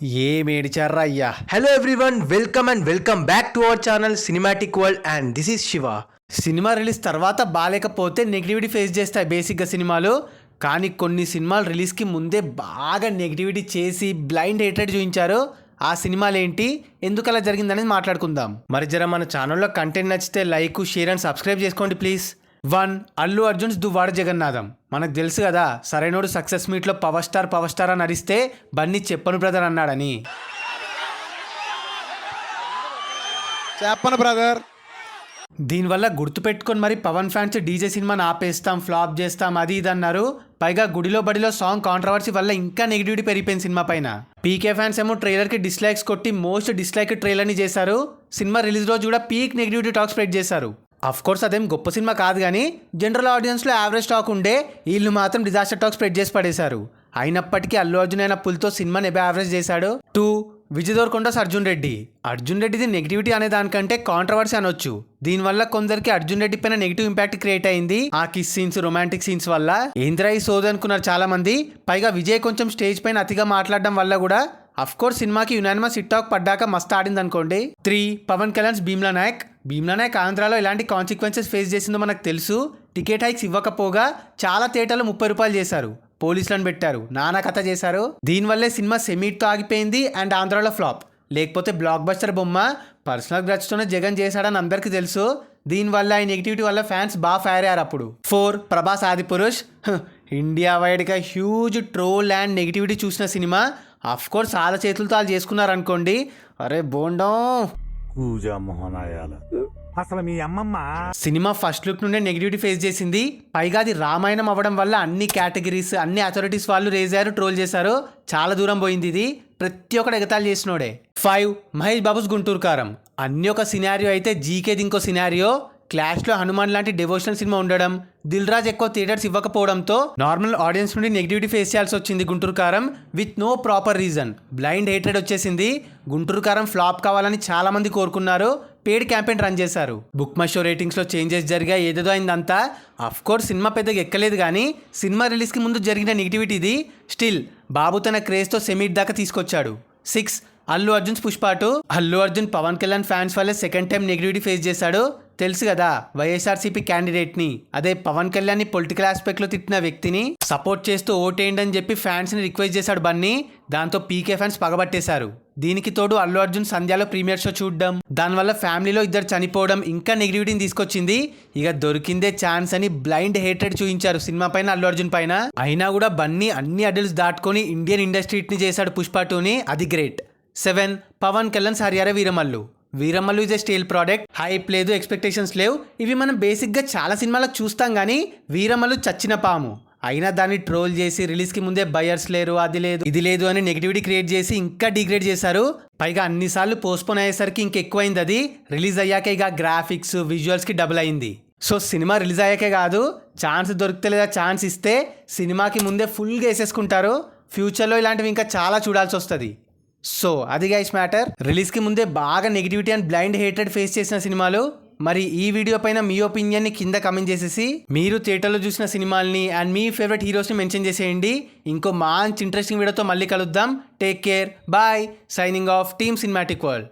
ఏమేడిచారా అయ్యా. Hello everyone, welcome back to our channel cinematic world and this is Shiva. Cinema release తర్వాత బాగాలేకపోతే negativity face చేస్తాయి బేసిక్గా సినిమాలు. కానీ కొన్ని సినిమాలు రిలీజ్కి ముందే బాగా నెగిటివిటీ చేసి బ్లైండ్ హేట్రెడ్ చూపించారు. ఆ సినిమాలు ఏంటి, ఎందుకు అలా జరిగిందనేది మాట్లాడుకుందాం. మరి జర మన ఛానల్లో కంటెంట్ నచ్చితే లైక్, షేర్ అండ్ సబ్స్క్రైబ్ చేసుకోండి ప్లీజ్. 1. అల్లు అర్జున్స్ దువ్వాడ జగన్నాథం. మనకు తెలుసు కదా, సరైనోడు సక్సెస్ మీట్లో పవర్ స్టార్ అని అరిస్తే బన్నీ చెప్పను బ్రదర్ అన్నాడని. చెప్పను బ్రదర్. దీనివల్ల గుర్తుపెట్టుకొని మరి పవన్ ఫ్యాన్స్ డీజే సినిమాని ఆపేస్తాం, ఫ్లాప్ చేస్తాం, అది ఇది అన్నారు. పైగా గుడిలో బడిలో సాంగ్ కాంట్రవర్సీ వల్ల ఇంకా నెగిటివిటీ పెరిగిపోయింది సినిమా పైన. పీకే ఫ్యాన్స్ ఏమో ట్రైలర్కి డిస్లైక్స్ కొట్టి మోస్ట్ డిస్లైక్ ట్రైలర్ని చేశారు. సినిమా రిలీజ్ రోజు కూడా పీక్ నెగిటివిటీ టాక్ స్ప్రెడ్ చేశారు. కోర్స్ అదేం గొప్ప సినిమా కాదు, కానీ జనరల్ ఆడియన్స్లో యావరేజ్ టాక్ ఉండే, వీళ్ళు మాత్రం డిజాస్టర్ టాక్ స్ప్రెడ్ చేసి పడేశారు. అయినప్పటికీ అల్లు అర్జున్ అయిన పుల్తో సినిమాని ఎబే యావరేజ్ చేశాడు. 2. విజయ్ దేవరకొండ అర్జున్ రెడ్డిది నెగిటివిటీ అనే దానికంటే కాంట్రవర్సీ అనొచ్చు. దీనివల్ల కొందరికి అర్జున్ రెడ్డి పైన నెగిటివ్ ఇంపాక్ట్ క్రియేట్ అయింది. ఆ కిస్ సీన్స్, రొమాంటిక్ సీన్స్ వల్ల. ఏంద్రా ఈ సోది అనుకున్నారు చాలా మంది. పైగా విజయ్ కొంచెం స్టేజ్ పైన అతిగా మాట్లాడడం వల్ల కూడా కోర్స్ సినిమాకి యునానిమస్ హిట్ టాక్ పడ్డాక మస్తు ఆడింది అనుకోండి. 3. పవన్ కళ్యాణ్ భీమ్లా నాయక్ ఆంధ్రాలో ఎలాంటి కాన్సిక్వెన్సెస్ ఫేస్ చేసిందో మనకు తెలుసు. టికెట్ హైక్స్ ఇవ్వకపోగా చాలా థియేటర్లు 30 రూపాయలు చేశారు, పోలీసులను పెట్టారు, నానా కథ చేశారు. దీనివల్లే సినిమా సెమీట్తో ఆగిపోయింది అండ్ ఆంధ్రాలో ఫ్లాప్. లేకపోతే బ్లాక్ బస్టర్ బొమ్మ పర్సనల్ గ్రడ్స్తోనే జగన్ చేశాడని అందరికీ తెలుసు. దీనివల్ల ఈ నెగిటివిటీ వల్ల ఫ్యాన్స్ బాగా ఫైర్ అయ్యారు అప్పుడు. 4. ప్రభాస్ ఆదిపురుష్. ఇండియా వైడ్గా హ్యూజ్ ట్రోల్ అండ్ నెగిటివిటీ చూసిన సినిమా. కోర్స్ వాళ్ళ చేతులతో వాళ్ళు చేసుకున్నారు అనుకోండి. అరే బోండం అసలు మీ అమ్మమ్మ. సినిమా ఫస్ట్ లుక్ నుండే నెగిటివిటీ ఫేస్ చేసింది. పైగా అది రామాయణం అవ్వడం వల్ల అన్ని కేటగిరీస్, అన్ని అథారిటీస్ వాళ్ళు రేజ్ అయ్యారు, ట్రోల్ చేశారు. చాలా దూరం పోయింది ఇది. ప్రతి ఒక్కడు ఎగతాళి చేసినోడే. 5. మహేష్ బాబుస్ గుంటూరు కారం. అన్ని ఒక సినారియో అయితే జీకేది ఇంకో సినారియో. క్లాష్లో హనుమాన్ లాంటి డివోషనల్ సినిమా ఉండడం, దిల్ రాజ్ ఎక్కువ థియేటర్స్ ఇవ్వకపోవడంతో నార్మల్ ఆడియన్స్ నుండి నెగిటివిటీ ఫేస్ చేయాల్సి వచ్చింది Guntur Kaaram with no proper reason. Blind hatred వచ్చేసింది. గుంటూరు కారం ఫ్లాప్ కావాలని చాలా మంది కోరుకున్నారు. పేడ్ క్యాంపెయిన్ రన్ చేశారు. బుక్ మై షో రేటింగ్స్లో చేంజెస్ జరిగా ఏదేదో అయిందంతా. కోర్స్ సినిమా పెద్దగా ఎక్కలేదు, కానీ సినిమా రిలీజ్కి ముందు జరిగిన నెగిటివిటీ ఇది. స్టిల్ బాబు తన క్రేజ్తో సెమీట్ దాకా తీసుకొచ్చాడు. 6. అల్లు అర్జున్స్ పుష్ప 2. అల్లు అర్జున్ పవన్ కళ్యాణ్ ఫ్యాన్స్ వల్లే సెకండ్ టైం నెగిటివిటీ ఫేస్ చేశాడు. తెలుసు కదా, వైఎస్ఆర్సీపీ క్యాండిడేట్ని, అదే పవన్ కళ్యాణ్ని పొలిటికల్ ఆస్పెక్ట్లో తిట్టిన వ్యక్తిని సపోర్ట్ చేస్తూ ఓటేయండి అని చెప్పి ఫ్యాన్స్ని రిక్వెస్ట్ చేశాడు బన్నీ. దాంతో పీకే ఫ్యాన్స్ పగబట్టేశారు. దీనికి తోడు అల్లు అర్జున్ సంధ్యాలో ప్రీమియర్ షో చూడడం, దానివల్ల ఫ్యామిలీలో ఇద్దరు చనిపోవడం ఇంకా నెగిటివిటీని తీసుకొచ్చింది. ఇక దొరికిందే ఛాన్స్ అని బ్లైండ్ హేట్రెడ్ చూపించారు సినిమా పైన, అల్లు అర్జున్ పైన. అయినా కూడా బన్నీ అన్ని అడల్ట్స్ దాటుకొని ఇండియన్ ఇండస్ట్రీని చేశాడు పుష్ప 2ని, అది గ్రేట్. 7. పవన్ కళ్యాణ్ హరియారా Veeramallu is a steal product. Hype లేదు, ఎక్స్పెక్టేషన్స్ లేవు. ఇవి మనం బేసిక్గా చాలా సినిమాలకు చూస్తాం, కానీ వీరమల్లు చచ్చిన పాము. అయినా దాన్ని ట్రోల్ చేసి రిలీజ్కి ముందే బయర్స్ లేరు, అది లేదు ఇది లేదు అని నెగిటివిటీ క్రియేట్ చేసి ఇంకా డిగ్రేడ్ చేశారు. పైగా అన్నిసార్లు పోస్ట్పోన్ అయ్యేసరికి ఇంకెక్కువైంది. అది రిలీజ్ అయ్యాక ఇక గ్రాఫిక్స్, విజువల్స్కి డబుల్ అయింది. సో సినిమా రిలీజ్ అయ్యాకే కాదు, ఛాన్స్ దొరికితే లేదా ఛాన్స్ ఇస్తే సినిమాకి ముందే ఫుల్గా వేసేసుకుంటారు. ఫ్యూచర్లో ఇలాంటివి ఇంకా చాలా చూడాల్సి వస్తుంది. సో అది గైస్ మ్యాటర్. రిలీజ్కి ముందే బాగా negativity and blind hatred face చేసిన సినిమాలు. మరి ఈ వీడియో పైన మీ ఒపీనియన్ని కింద కమెంట్ చేసేసి మీరు థియేటర్లో చూసిన సినిమాల్ని అండ్ మీ ఫేవరెట్ హీరోస్ని మెన్షన్ చేసేయండి. ఇంకో మంచి ఇంట్రెస్టింగ్ వీడియోతో మళ్ళీ కలుద్దాం. Take care, bye. Signing off team cinematic world.